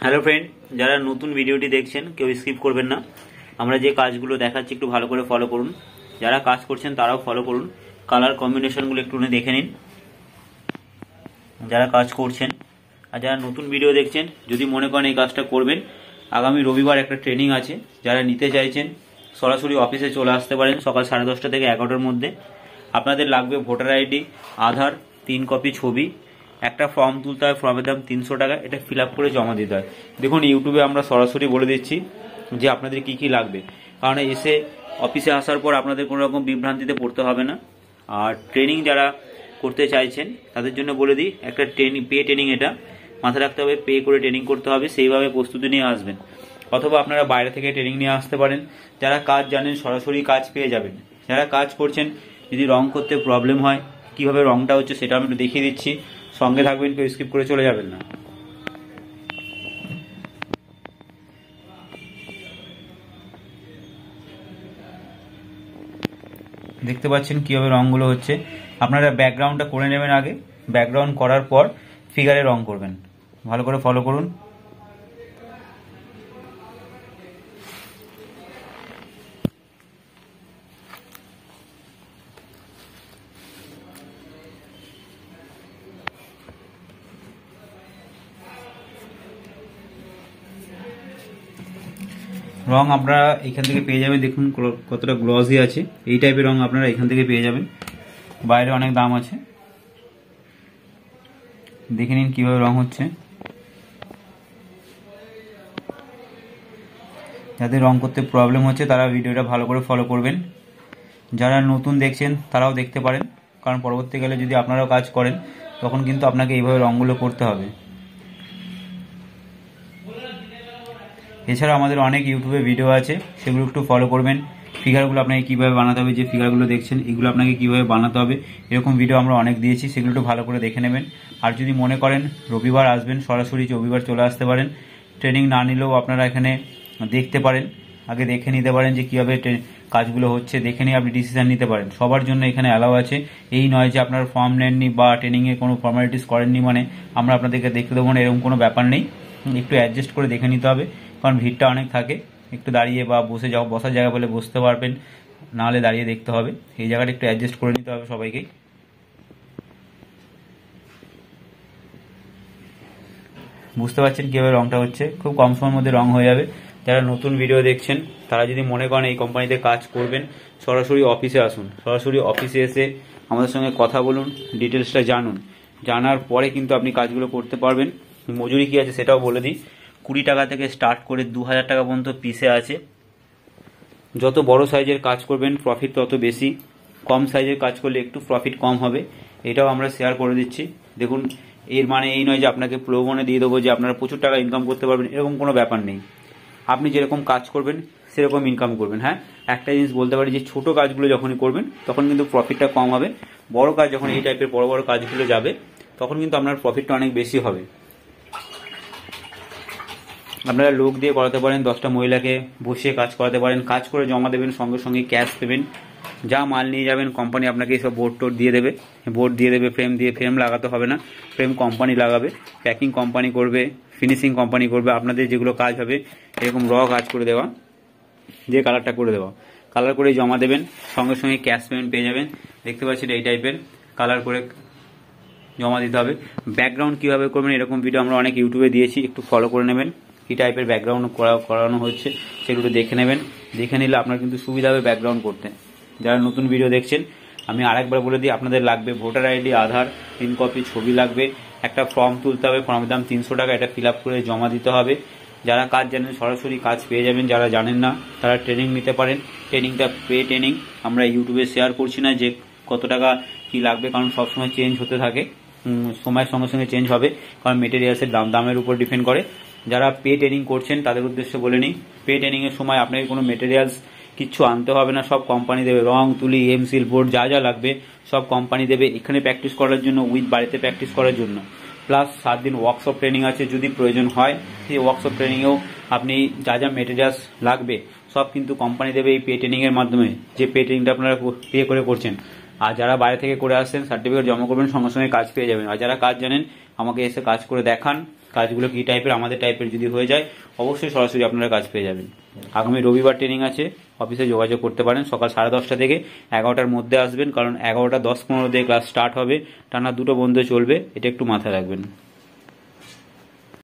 Hello friend, যারা নতুন ভিডিওটি দেখছেন কেউ স্কিপ করবেন না। আমরা যে কাজগুলো দেখাচ্ছি একটু ভালো করে ফলো করুন। যারা কাজ করছেন তারাও ফলো করুন। কালার কম্বিনেশনগুলো একটু দেখে নিন যারা কাজ করছেন। আর যারা নতুন ভিডিও দেখছেন, যদি মনে করেন এই কাজটা করবেন, আগামী রবিবার একটা ট্রেনিং আছে। যারা নিতে চাইছেন সরাসরি অফিসে চলে আসতে পারেন সকাল 10:30 থেকে 11টার মধ্যে। আপনাদের লাগবে ভোটার আইডি, আধার, 3 কপি ছবি, একটা ফর্ম তুলতে হয়, ফর্মের দাম 300 টাকা। এটা ফিল আপ করে জমা দিতে হয়। দেখুন, ইউটিউবে আমরা সরাসরি বলে দিচ্ছি যে আপনাদের কি কি লাগবে, কারণ এসে অফিসে আসার পর আপনাদের কোনো রকম বিভ্রান্তিতে পড়তে হবে না। আর ট্রেনিং যারা করতে চাইছেন তাদের জন্য বলে দিই, একটা পে ট্রেনিং, এটা মাথায় রাখতে হবে, পে করে ট্রেনিং করতে হবে, সেইভাবে প্রস্তুতি নিয়ে আসবেন। অথবা আপনারা বাইরে থেকে ট্রেনিং নিয়ে আসতে পারেন। যারা কাজ জানেন সরাসরি কাজ পেয়ে যাবেন। যারা কাজ করছেন, যদি রং করতে প্রবলেম হয়, কিভাবে রংটা হচ্ছে সেটা আমি একটু দেখিয়ে দিচ্ছি। সঙ্গে থাকবেন, কেউ স্কিপ করে চলে যাবেন না। দেখতে পাচ্ছেন কিভাবে রংগুলো হচ্ছে। আপনারা ব্যাকগ্রাউন্ডটা করে নেবেন আগে, ব্যাকগ্রাউন্ড করার পর ফিগারে রং করবেন। ভালো করে ফলো করুন। রং আপনারা এখান থেকে পেয়ে যাবেন। দেখুন কতটা গ্লসি আছে। এই টাইপের রং আপনারা এখান থেকে পেয়ে যাবেন। বাইরে অনেক দাম আছে। দেখে নিন কিভাবে রং হচ্ছে। যাদের রং করতে প্রবলেম হচ্ছে তারা ভিডিওটা ভালো করে ফলো করবেন। যারা নতুন দেখছেন তারাও দেখতে পারেন, কারণ পরবর্তীকালে যদি আপনারাও কাজ করেন তখন কিন্তু আপনাকে এইভাবে রংগুলো করতে হবে। এছাড়া আমাদের অনেক ইউটিউবে ভিডিও আছে, সেগুলো একটু ফলো করবেন। ফিগারগুলো আপনাকে কীভাবে বানাতে হবে, যে ফিগারগুলো দেখছেন এগুলো আপনাকে কীভাবে বানাতে হবে, এরকম ভিডিও আমরা অনেক দিয়েছি, সেগুলো একটু ভালো করে দেখে নেবেন। আর যদি মনে করেন রবিবার আসবেন, সরাসরি রবিবার চলে আসতে পারেন। ট্রেনিং না নিলেও আপনারা এখানে দেখতে পারেন, আগে দেখে নিতে পারেন যে কীভাবে কাজগুলো হচ্ছে, দেখে নিয়ে আপনি ডিসিশন নিতে পারেন। সবার জন্য এখানে অ্যালাউ আছে। এই নয় যে আপনার ফর্ম নেননি বা ট্রেনিংয়ে কোনো ফর্মালিটিস করেননি মানে আমরা আপনাদেরকে দেখতে দেবো না, এরকম কোনো ব্যাপার নেই। একটু অ্যাডজাস্ট করে দেখে নিতে হবে, কারণ ভিড়টা অনেক থাকে। একটু দাঁড়িয়ে বা বসার জায়গা বলে বসতে পারবেন, নাহলে দাঁড়িয়ে দেখতে হবে। এই জায়গাটা একটু অ্যাডজাস্ট করে নিতে হবে সবাইকেই। বুঝতে পারছেন কীভাবে রংটা হচ্ছে। খুব কম সময়ের মধ্যে রং হয়ে যাবে। যারা নতুন ভিডিও দেখছেন তারা যদি মনে করেন এই কোম্পানিতে কাজ করবেন, সরাসরি অফিসে আসুন। সরাসরি অফিসে এসে আমাদের সঙ্গে কথা বলুন, ডিটেলসটা জানুন। জানার পরে কিন্তু আপনি কাজগুলো করতে পারবেন। মজুরি কী আছে সেটাও বলে দিই। 20 টাকা থেকে স্টার্ট করে 2000 টাকা পর্যন্ত পিসে আছে। যত বড় সাইজের কাজ করবেন প্রফিট তত বেশি, কম সাইজের কাজ করলে একটু প্রফিট কম হবে। এটাও আমরা শেয়ার করে দিচ্ছি। দেখুন, এর মানে এই নয় যে আপনাকে প্রলোভনে দিয়ে দেবো যে আপনারা প্রচুর টাকা ইনকাম করতে পারবেন, এরকম কোনো ব্যাপার নেই। আপনি যেরকম কাজ করবেন সেরকম ইনকাম করবেন। হ্যাঁ, একটা জিনিস বলতে পারি যে ছোট কাজগুলো যখনই করবেন তখন কিন্তু প্রফিটটা কম হবে। বড় কাজ যখন এই টাইপের বড় বড় কাজগুলো যাবে তখন কিন্তু আপনার প্রফিটটা অনেক বেশি হবে। আপনারা লোক দিয়ে করাতে পারেন, 10টা মহিলাকে বসিয়ে কাজ করাতে পারেন। কাজ করে জমা দেবেন, সঙ্গে সঙ্গে ক্যাশ দেবেন। যা মাল নিয়ে যাবেন কোম্পানি আপনাকে এইসব বোর্ড দিয়ে দেবে। ফ্রেম লাগাতে হবে না, ফ্রেম কোম্পানি লাগাবে। প্যাকিং কোম্পানি করবে, ফিনিশিং কোম্পানি করবে। আপনাদের যেগুলো কাজ হবে এরকম কাজ করে দেওয়া, যে কালারটা করে দেওয়া, কালার করে জমা দেবেন, সঙ্গে সঙ্গে ক্যাশ পেমেন্ট পেয়ে যাবেন। দেখতে পাচ্ছেন এই টাইপের কালার করে জমা দিতে হবে। ব্যাকগ্রাউন্ড কীভাবে করবেন এরকম ভিডিও আমরা অনেক ইউটিউবে দিয়েছি, একটু ফলো করে নেবেন। কী টাইপের ব্যাকগ্রাউন্ড করানো হচ্ছে সেগুলো দেখে নেবেন। দেখে নিলে আপনার কিন্তু সুবিধা হবে ব্যাকগ্রাউন্ড করতে। যারা নতুন ভিডিও দেখছেন, আমি আরেকবার বলে দিই, আপনাদের লাগবে ভোটার আইডি, আধার, 3 কপি ছবি লাগবে, একটা ফর্ম তুলতে হবে, ফর্মের দাম 300 টাকা। এটা ফিল আপ করে জমা দিতে হবে। যারা কাজ জানেন সরাসরি কাজ পেয়ে যাবেন, যারা জানেন না তারা ট্রেনিং নিতে পারেন। ট্রেনিংটা পে ট্রেনিং, আমরা ইউটিউবে শেয়ার করছি না যে কত টাকা কি লাগবে, কারণ সবসময় চেঞ্জ হতে থাকে, সময়ের সঙ্গে সঙ্গে চেঞ্জ হবে, কারণ মেটেরিয়ালসের দামের উপর ডিপেন্ড করে। যারা পে ট্রেনিং করছেন তাদের উদ্দেশ্যে বলে নিই, পে ট্রেনিংয়ের সময় আপনাকে কোনো মেটেরিয়ালস কিচ্ছু আনতে হবে না, সব কোম্পানি দেবে। রং, তুলি, এমসিল, বোর্ড যা যা লাগবে সব কোম্পানি দেবে। এখানে প্র্যাকটিস করার জন্য, উইথ বাড়িতে প্র্যাকটিস করার জন্য। প্লাস 7 দিন ওয়ার্কশপ ট্রেনিং আছে, যদি প্রয়োজন হয় সেই ওয়ার্কশপ ট্রেনিংয়েও আপনি যা যা মেটেরিয়ালস লাগবে সব কিন্তু কোম্পানি দেবে এই পে ট্রেনিংয়ের মাধ্যমে, যে পে ট্রেনিংটা আপনারা পে করে করছেন। আর যারা বাইরে থেকে করে আসছেন সার্টিফিকেট জমা করবেন, সঙ্গে সঙ্গে কাজ পেয়ে যাবেন। আর যারা কাজ জানেন আমাকে এসে কাজ করে দেখান, কাজগুলো কী টাইপের, আমাদের টাইপের যদি হয়ে যায় অবশ্যই সরাসরি আপনারা কাজ পেয়ে যাবেন। আগামী রবিবার ট্রেনিং আছে, অফিসে যোগাযোগ করতে পারেন। সকাল 10:30 থেকে 11টার মধ্যে আসবেন, কারণ 11টা 10-15 দিয়ে ক্লাস স্টার্ট হবে, টানা 2টো বন্ধ চলবে, এটা একটু মাথায় রাখবেন।